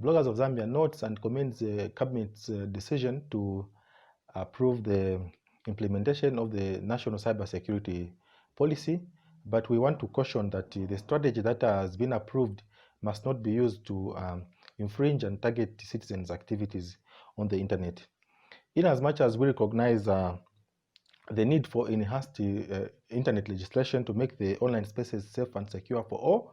Bloggers of Zambia notes and commends the Cabinet's decision to approve the implementation of the National Cybersecurity Policy, but we want to caution that the strategy that has been approved must not be used to infringe and target citizens' activities on the internet. In as much as we recognize the need for enhanced internet legislation to make the online spaces safe and secure for all,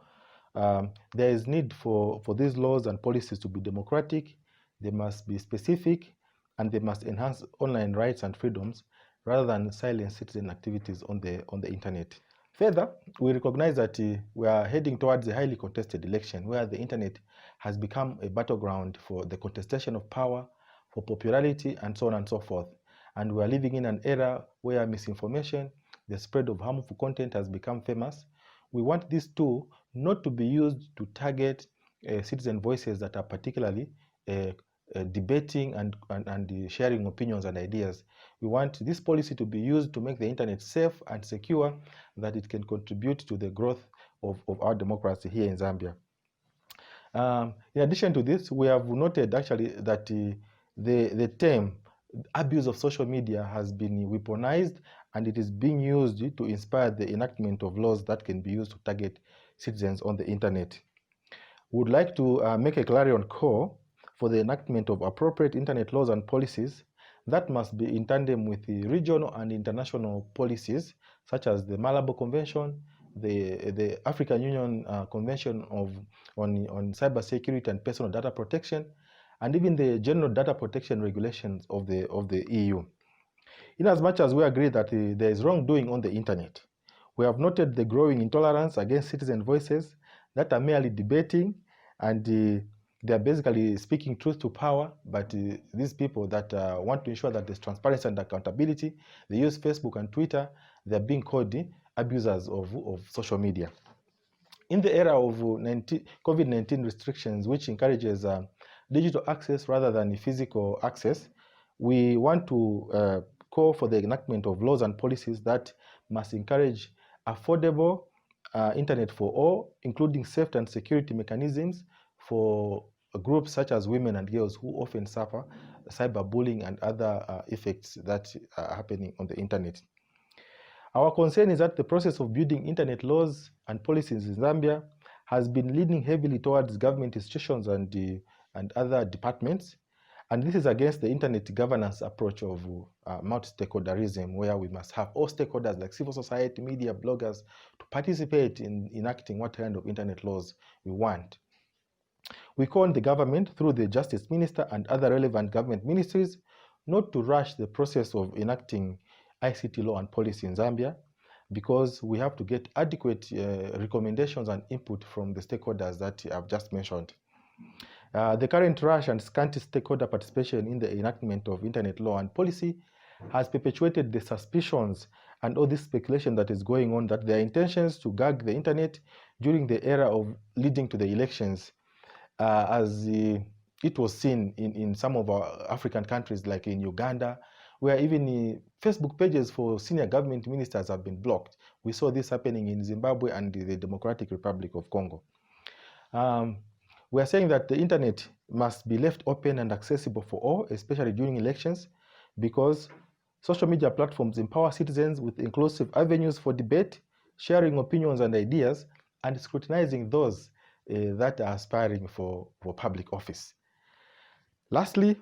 there is need for these laws and policies to be democratic. They must be specific, and they must enhance online rights and freedoms rather than silence citizen activities on the internet. Further, we recognize that we are heading towards a highly contested election where the internet has become a battleground for the contestation of power, for popularity, and so on and so forth. And we are living in an era where misinformation, the spread of harmful content has become famous. We want this tool not to be used to target citizen voices that are particularly debating and sharing opinions and ideas. We want this policy to be used to make the internet safe and secure, that it can contribute to the growth of our democracy here in Zambia. In addition to this, we have noted actually that the term abuse of social media has been weaponized, and it is being used to inspire the enactment of laws that can be used to target citizens on the internet. We would like to make a clarion call for the enactment of appropriate internet laws and policies that must be in tandem with the regional and international policies, such as the Malabo Convention, the African Union Convention on Cybersecurity and Personal Data Protection, and even the General Data Protection Regulations of the EU. In as much as we agree that there is wrongdoing on the internet, we have noted the growing intolerance against citizen voices that are merely debating, and they are basically speaking truth to power. But these people that want to ensure that there's transparency and accountability, they use Facebook and Twitter, they're being called abusers of social media. In the era of COVID-19 restrictions, which encourages digital access rather than physical access, we want to call for the enactment of laws and policies that must encourage affordable internet for all, including safety and security mechanisms for groups such as women and girls who often suffer cyberbullying and other effects that are happening on the internet. Our concern is that the process of building internet laws and policies in Zambia has been leaning heavily towards government institutions and other departments, and this is against the internet governance approach of multi-stakeholderism, where we must have all stakeholders like civil society, media, bloggers to participate in enacting what kind of internet laws we want. We call on the government through the Justice Minister and other relevant government ministries not to rush the process of enacting ICT law and policy in Zambia, because we have to get adequate recommendations and input from the stakeholders that I've just mentioned. The current rush and scanty stakeholder participation in the enactment of internet law and policy has perpetuated the suspicions and all this speculation that is going on that there are intentions to gag the internet during the era of leading to the elections, as it was seen in some of our African countries like in Uganda, where even Facebook pages for senior government ministers have been blocked. We saw this happening in Zimbabwe and the Democratic Republic of Congo. We are saying that the internet must be left open and accessible for all, especially during elections, because social media platforms empower citizens with inclusive avenues for debate, sharing opinions and ideas, and scrutinizing those that are aspiring for public office. Lastly,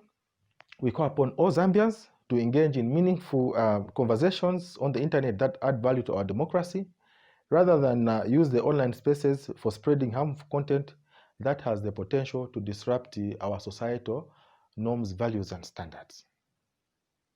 we call upon all Zambians to engage in meaningful conversations on the internet that add value to our democracy, rather than use the online spaces for spreading harmful content that has the potential to disrupt our societal norms, values, and standards.